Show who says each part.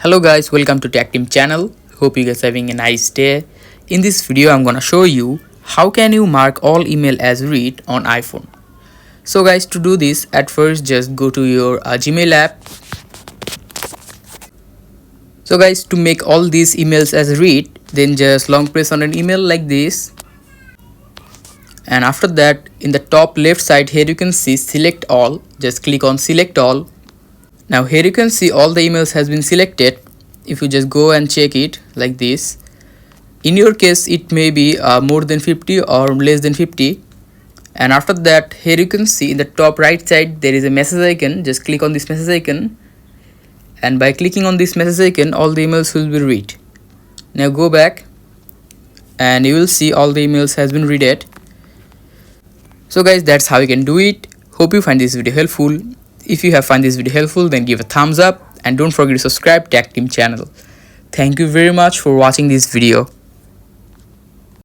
Speaker 1: Hello guys, welcome to Tech Team channel. Hope you guys are having a nice day. In this video I'm gonna show you how can you mark all email as read on iPhone. So guys, to do this, at first just go to your Gmail app. So guys, to make all these emails as read, then just long press on an email like this. And after that, in the top left side here you can see select all. Just click on select all. Now here you can see all the emails has been selected. If you just go and check it like this, in your case it may be more than 50 or less than 50. And after that, here you can see in the top right side there is a message icon. Just click on this message icon, and by clicking on this message icon all the emails will be read. Now go back and you will see all the emails has been read. So guys, that's how you can do it. Hope you find this video helpful. If you have found this video helpful, then give a thumbs up and don't forget to subscribe to Tech Team channel. Thank you very much for watching this video.